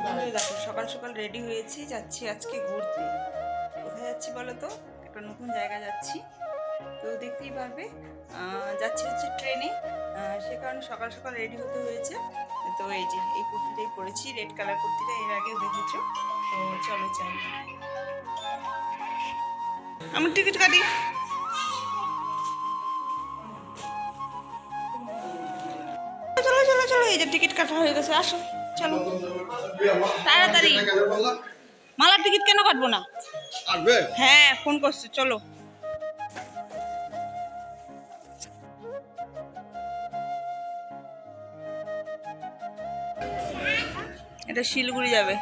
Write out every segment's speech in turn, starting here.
দেখো সকাল সকাল রেডি হয়েছি, যাচ্ছি আজকে ঘুরতে। কোথায় যাচ্ছি বলো তো? একটা নতুন জায়গা যাচ্ছি, তো দেখতেই পারবে। যাচ্ছি হচ্ছে ট্রেনে, সে কারণে সকাল সকাল রেডি হতে হয়েছে। তো এই যে এই কুর্তিটাই পরেছি, রেড কালার কুর্তিটা, এর আগেও দেখেছো। তো চলো চাই, আমি টিকিট কাটি। চলো চলো চলো, এই যে টিকিট কাটা হয়ে গেছে, আসো চলো তাড়াতাড়ি। মালার টিকিট কেন কাটবো না? হ্যাঁ ফোন করছে, চলো। এটা শিলিগুড়ি যাবে।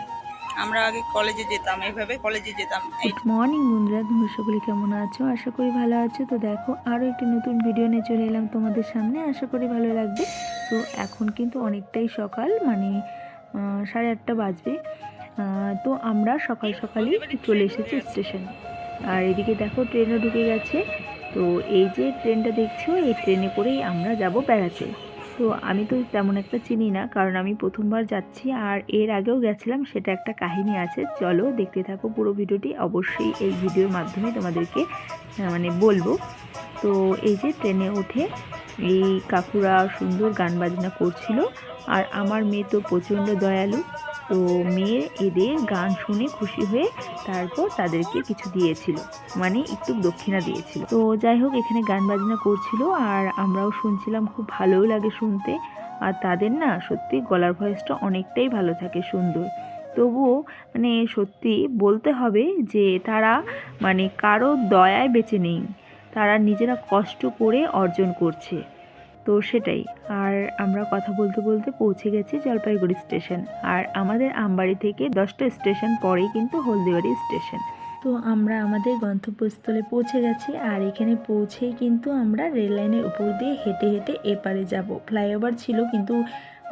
আমরা আগে কলেজে যেতাম, এইভাবে কলেজে যেতাম। গুড মর্নিং বন্ধুরা, তোমরা সকলে কেমন আছো? আশা করি ভালো আছো। তো দেখো আরও একটি নতুন ভিডিও নিয়ে চলে এলাম তোমাদের সামনে, আশা করি ভালো লাগবে। তো এখন কিন্তু অনেকটাই সকাল, মানে 8:30 বাজবে। তো আমরা সকাল সকালই চলে এসেছি স্টেশনে। আর এদিকে দেখো ট্রেনও ঢুকে গেছে। তো এই যে ট্রেনটা দেখছো, এই ট্রেনে করেই আমরা যাব বেড়াতে। তো আমি তো তেমন একটা চিনি না, কারণ আমি প্রথমবার যাচ্ছি, আর এর আগেও গেছিলাম, সেটা একটা কাহিনী আছে। চলো দেখতে থাকো পুরো ভিডিওটি, অবশ্যই এই ভিডিওর মাধ্যমে তোমাদেরকে মানে বলবো। তো এই যে ট্রেনে উঠে এই কাকুরা সুন্দর গান বাজনা করছিল, আর আমার মেয়ে তো প্রচণ্ড দয়ালু। তো মেয়ে এদের গান শুনে খুশি হয়ে তারপর তাদেরকে কিছু দিয়েছিল, মানে একটু দক্ষিণা দিয়েছিল। তো যাই হোক, এখানে গান বাজনা করছিল আর আমরাও শুনছিলাম, খুব ভালোও লাগে শুনতে। আর তাদের না সত্যি গলার ভয়েসটা অনেকটাই ভালো থাকে, সুন্দর। তবুও মানে সত্যি বলতে হবে যে তারা মানে কারো দয়ায় বেঁচে নেই, তারা নিজেরা কষ্ট করে অর্জন করছে। তো সেটাই। আর আমরা কথা বলতে বলতে পৌঁছে গেছি জলপাইগুড়ি স্টেশন। আর আমাদের আমবাড়ি থেকে 10টা স্টেশন পরেই কিন্তু হলদিবাড়ি স্টেশন। তো আমরা আমাদের গন্তব্যস্থলে পৌঁছে গেছি, আর এখানে পৌঁছেই কিন্তু আমরা রেল লাইনের উপর দিয়ে হেঁটে হেঁটে এপারে যাব। ফ্লাইওভার ছিল, কিন্তু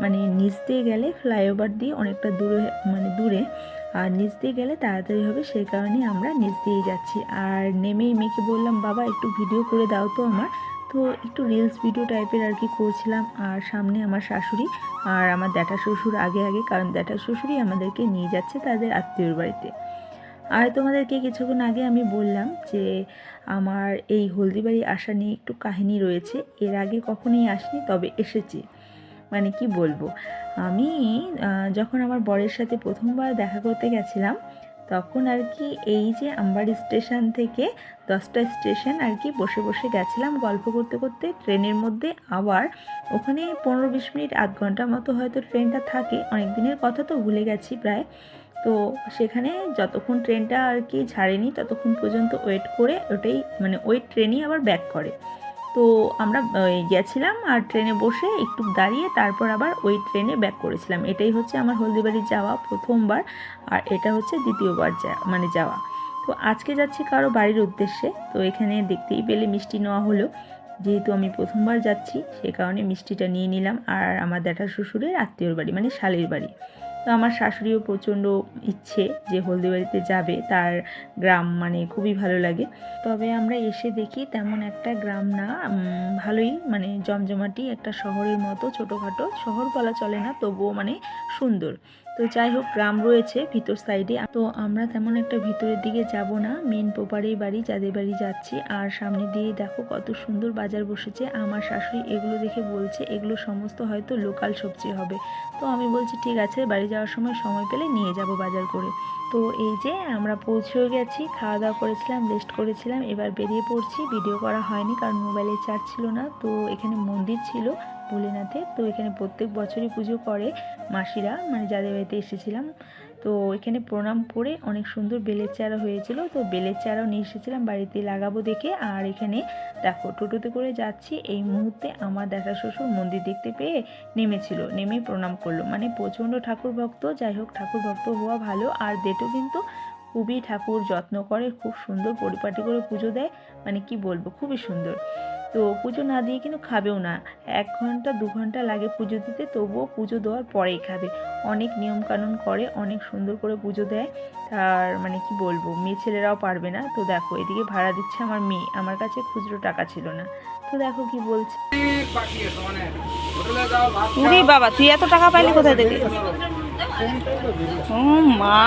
মানে নিচ দিয়ে গেলে ফ্লাইওভার দিয়ে অনেকটা দূরে, মানে দূরে, আর নিচ দিয়ে গেলে তাড়াতাড়ি হবে, সেই কারণে আমরা নিচ দিয়েই যাচ্ছি। আর নেমেই মেয়েকে বললাম, বাবা একটু ভিডিও করে দাও তো আমার। তো একটু রিলস ভিডিও টাইপের আর কি করছিলাম। আর সামনে আমার শাশুড়ি আর আমার জ্যাঠা শ্বশুর আগে আগে, কারণ জ্যাঠা শ্বশুরই আমাদেরকে নিয়ে যাচ্ছে তাদের আত্মীয়র বাড়িতে। আর তোমাদেরকে কিছুক্ষণ আগে আমি বললাম যে আমার এই হলদিবাড়ি আসা নিয়ে একটু কাহিনী রয়েছে। এর আগে কখনোই আসিনি, তবে এসেছি। মানে কি বলবো, আমি যখন আমার বরের সাথে প্রথমবার দেখা করতে গেছিলাম, তখন আর কি এই যে আমবাড়ি স্টেশন থেকে 10টা স্টেশন আর কি বসে বসে গেছিলাম গল্প করতে করতে ট্রেনের মধ্যে। আবার ওখানে 15-20 মিনিট আধ ঘন্টার মতো হয়তো ট্রেনটা থাকে, অনেক দিনের কথা তো ভুলে গেছি প্রায়। তো সেখানে যতক্ষণ ট্রেনটা আর কি ছাড়েনি ততক্ষণ পর্যন্ত ওয়েট করে, ওটাই মানে ওই ট্রেনই আবার ব্যাক করে। তো আমরা গেছিলাম আর ট্রেনে বসে একটু দাঁড়িয়ে তারপর আবার ওই ট্রেনে ব্যাক করেছিলাম। এটাই হচ্ছে আমার হলদিবাড়ি যাওয়া প্রথমবার, আর এটা হচ্ছে দ্বিতীয়বার মানে যাওয়া। তো আজকে যাচ্ছি কারো বাড়ির উদ্দেশ্যে। তো এখানে দেখতেই পেলে মিষ্টি নেওয়া হলো, যেহেতু আমি প্রথমবার যাচ্ছি সে কারণে মিষ্টিটা নিয়ে নিলাম। আর আমার জ্যাঠা শ্বশুরের আত্মীয়র বাড়ি, মানে শালির বাড়ি। তো আমার শাশুড়িও প্রচণ্ড ইচ্ছে যে হলদিবাড়িতে যাবে, তার গ্রাম মানে খুবই ভালো লাগে। তবে আমরা এসে দেখি তেমন একটা গ্রাম না, ভালোই মানে জমজমাটি একটা শহরের মতো, ছোটোখাটো শহর বলা চলে না, তবুও মানে সুন্দর। তো যাই হোক, গ্রাম রয়েছে ভিতর সাইডে। তো আমরা তেমন একটা ভিতরের দিকে যাব না, মেন পোপারেই বাড়ি, যাদের বাড়ি যাচ্ছি। আর সামনে দিয়ে দেখো কত সুন্দর বাজার বসেছে। আমার শাশুড়ি এগুলো দেখে বলছে এগুলো সমস্ত হয়তো লোকাল সবজি হবে। তো আমি বলছি ঠিক আছে, বাড়ি যাওয়ার সময় পেলে নিয়ে যাব বাজার করে। তো এই যে আমরা পৌঁছেও গেছি, খাওয়া দাওয়া করেছিলাম, রেস্ট করেছিলাম, এবার বেরিয়ে পড়ছি। ভিডিও করা হয়নি কারণ মোবাইলে চার্জ ছিল না। তো এখানে মন্দির ছিল ভোলেনাথের, তো এখানে প্রত্যেক বছরই পুজো করে মাসিরা, মানে যাদের বাড়িতে এসেছিলাম। তো এখানে প্রণাম করে অনেক সুন্দর বেলের চারা হয়েছিল, তো বেলের চারাও নিয়ে এসেছিলাম বাড়িতে লাগাবো দেখে। আর এখানে দেখো টোটোতে করে যাচ্ছি, এই মুহূর্তে আমার জ্যাঠা শ্বশুর মন্দির দেখতে পেয়ে নেমেছিল, নেমেই প্রণাম করলো, মানে প্রচণ্ড ঠাকুর ভক্ত। যাই হোক, ঠাকুর ভক্ত হওয়া ভালো। আর দেটও কিন্তু খুবই ঠাকুর যত্ন করে, খুব সুন্দর পরিপাটি করে পুজো দেয়, মানে কি বলবো, খুবই সুন্দর। তো পুজো না দিয়ে কিন্তু খাবেও না, 1 ঘন্টা 2 ঘন্টা লাগে পুজো দিতে, তবুও পুজো দেওয়ার পরেই খাবে। অনেক নিয়মকানুন করে, অনেক সুন্দর করে পুজো দেয়। তার মানে কি বলবো, মেয়ে ছেলেরাও পারবে না। তো দেখো এদিকে ভাড়া দিচ্ছে আমার মেয়ে, আমার কাছে খুচরো টাকা ছিল না। তো দেখো কি বলছে, উরি বাবা, তুই এত টাকা পাইলি কোথায় থেকে? ও মা,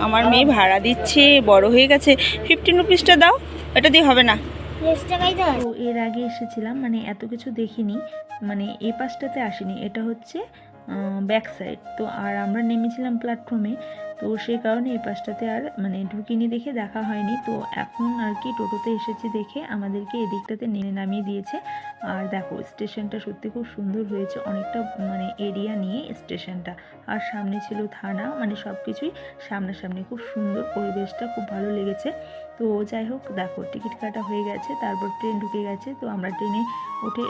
আমার মেয়ে ভাড়া দিচ্ছে, বড় হয়ে গেছে। 15 রুপিসটা দাও, এটা দিয়ে হবে না। তো এর আগে এসেছিলাম, মানে এত কিছু দেখিনি, মানে এই পাশটাতে আসিনি, এটা হচ্ছে ব্যাক সাইড। তো আর আমরা নেমেছিলাম প্ল্যাটফর্মে, তো সেই কারণে এই পাশটাতে আর মানে ঢুকিনি দেখে দেখা হয়নি। তো এখন আর কি টোটোতে এসেছি দেখে আমাদেরকে এদিকটাতে নামিয়ে দিয়েছে। আর দেখো স্টেশনটা সত্যি খুব সুন্দর হয়েছে, অনেকটা মানে এরিয়া নিয়ে স্টেশনটা। আর সামনে ছিল থানা, মানে সব কিছুই সামনাসামনি, খুব সুন্দর পরিবেশটা, খুব ভালো লেগেছে। তো যাই হোক, দেখো টিকিট কাটা হয়ে গেছে, তারপর ট্রেন ঢুকে গেছে। তো আমরা ট্রেনে উঠে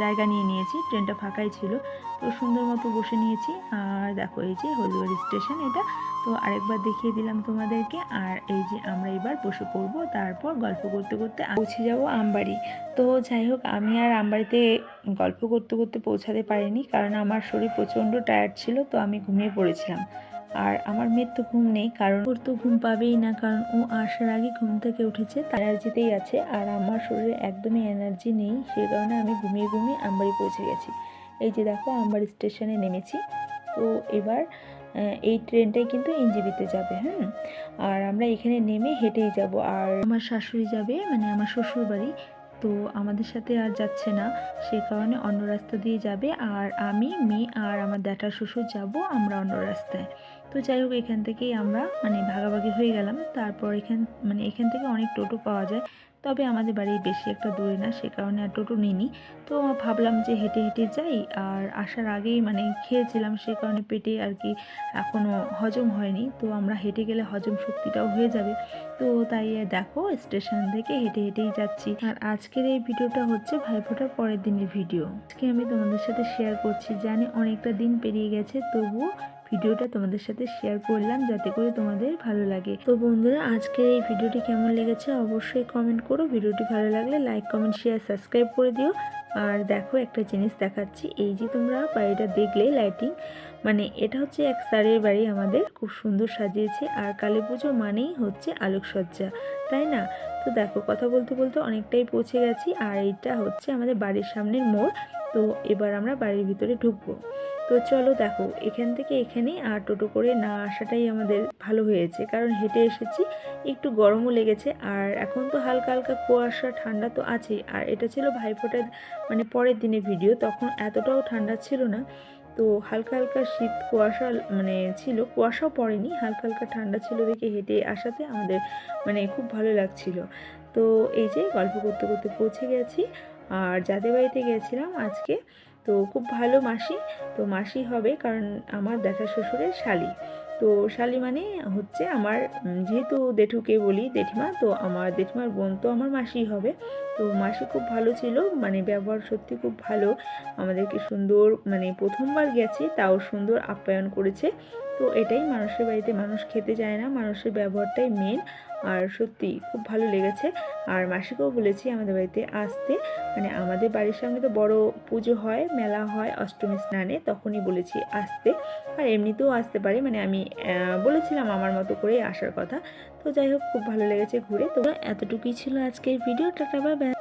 জায়গা নিয়ে নিয়েছি, ট্রেনটা ফাঁকাই ছিল, তো সুন্দর মতো বসে নিয়েছি। আর দেখো এই যে হলদিবাড়ি স্টেশন এটা, তো আরেকবার দেখিয়ে দিলাম তোমাদেরকে। আর এই যে আমরা এবার বসে পড়বো, তারপর গল্প করতে করতে পৌঁছে যাবো আমবাড়ি। তো যাই হোক, আমি আর আমবাড়িতে গল্প করতে করতে পৌঁছাতে পারিনি, কারণ আমার শরীর প্রচণ্ড টায়ার্ড ছিল, তো আমি ঘুমিয়ে পড়েছিলাম। আর আমার মেয়ের তো ঘুম নেই, কারণ ওর তো ঘুম পাবেই না, কারণ ও আসার আগে ঘুম থেকে উঠেছে, তার এনার্জিতেই আছে। আর আমার শরীরে একদমই এনার্জি নেই, সেই কারণে আমি ঘুমিয়ে ঘুমিয়ে আমবাড়ি পৌঁছে গেছি। এই যে দেখো আমবাড়ি স্টেশনে নেমেছি। তো এবার এই ট্রেনটাই কিন্তু এনজেপিতে যাবে। আর আমরা এখানে নেমে হেঁটেই যাব। আর আমার শাশুড়ি যাবে, মানে আমার শ্বশুর বাড়ি, তো আমাদের সাথে আর যাচ্ছে না, সেই কারণে অন্য রাস্তা দিয়ে যাবে। আর আমি, মেয়ে আর আমার জ্যাঠা শ্বশুর যাব আমরা অন্য রাস্তায়। তো যাই হোক, এখান থেকেই আমরা মানে ভাগাভাগি হয়ে গেলাম। তারপর এখান থেকে অনেক টোটো পাওয়া যায়, তবে আমাদের বাড়ি বেশি একটা দূরে না, সে কারণে আর টোটো নিইনি। তো ভাবলাম যে হেঁটে হেঁটে যাই। আর আসার আগেই মানে খেয়েছিলাম, সেই কারণে পেটে আর কি এখনও হজম হয়নি, তো আমরা হেঁটে গেলে হজম শক্তিটাও হয়ে যাবে। তো তাই দেখো স্টেশন থেকে হেঁটে হেঁটেই যাচ্ছি। আর আজকের এই ভিডিওটা হচ্ছে ভাইফোঁটার পরের দিনের ভিডিও। আজকে আমি তোমাদের সাথে শেয়ার করছি, জানি অনেকটা দিন পেরিয়ে গেছে, তবুও ভিডিওটা তোমাদের সাথে শেয়ার করলাম যাতে করে তোমাদের ভালো লাগে। তো বন্ধুরা, আজকের এই ভিডিওটি কেমন লেগেছে অবশ্যই কমেন্ট করো। ভিডিওটি ভালো লাগলে লাইক, কমেন্ট, শেয়ার, সাবস্ক্রাইব করে দিও। আর দেখো একটা জিনিস দেখাচ্ছি, এই যে তোমরা বাড়িটা দেখলে লাইটিং, মানে এটা হচ্ছে এক স্যারের বাড়ি, আমাদের খুব সুন্দর সাজিয়েছে। আর কালী পুজো মানেই হচ্ছে আলোকসজ্জা, তাই না? তো দেখো কথা বলতে বলতে অনেকটাই পৌঁছে গেছি। আর এইটা হচ্ছে আমাদের বাড়ির সামনের মোড়। তো এবার আমরা বাড়ির ভিতরে ঢুকবো। তো চলো, দেখো এখান থেকে এখানে আর টোটো করে না আসাটাই আমাদের ভালো হয়েছে, কারণ হেঁটে এসেছি, একটু গরমও লেগেছে। আর এখন তো হালকা হালকা কুয়াশা, ঠান্ডা তো আছেই। আর এটা ছিল ভাইফোঁটার মানে পরের দিনে ভিডিও, তখন এতটাও ঠান্ডা ছিল না। তো হালকা হালকা শীত কুয়াশা মানে ছিল, কুয়াশাও পড়েনি, হালকা হালকা ঠান্ডা ছিল দেখে হেঁটে আসাতে আমাদের মানে খুব ভালো লাগছিল। তো এই যে গল্প করতে করতে পৌঁছে গেছি। আর যাদের বাড়িতে গেছিলাম আজকে, তো খুব ভালো মাসি, তো মাসি হবে, কারণ আমার জ্যাঠা শ্বশুরের শালি। তো শালি মানে হচ্ছে আমার যেহেতু জেঠুকে বলি জেঠিমা, তো আমার জেঠিমার বোন, তো আমার মাসি হবে। তো মাসি খুব ভালো ছিল, মানে ব্যবহার সত্যি খুব ভালো, আমাদেরকে সুন্দর মানে প্রথমবার গেছি তাও সুন্দর আপ্যায়ন করেছে। তো এটাই, মানুষের বাড়িতে মানুষ খেতে যায় না, মানুষের ব্যবহারটাই মেন। আর সত্যি খুব ভালো লেগেছে। আর মাসিকেও বলেছি আমাদের বাড়িতে আসতে, মানে আমাদের বাড়ির সামনে তো বড় পুজো হয়, মেলা হয় অষ্টমী স্নানে, তখনই বলেছি আসতে। আর এমনিতেও আসতে পারে, মানে আমি বলেছিলাম আমার মতো করে আসার কথা। তো যাই হোক, খুব ভালো লেগেছে ঘুরে। তো এতটুকুই ছিল আজকের ভিডিও। Tata, bye bye.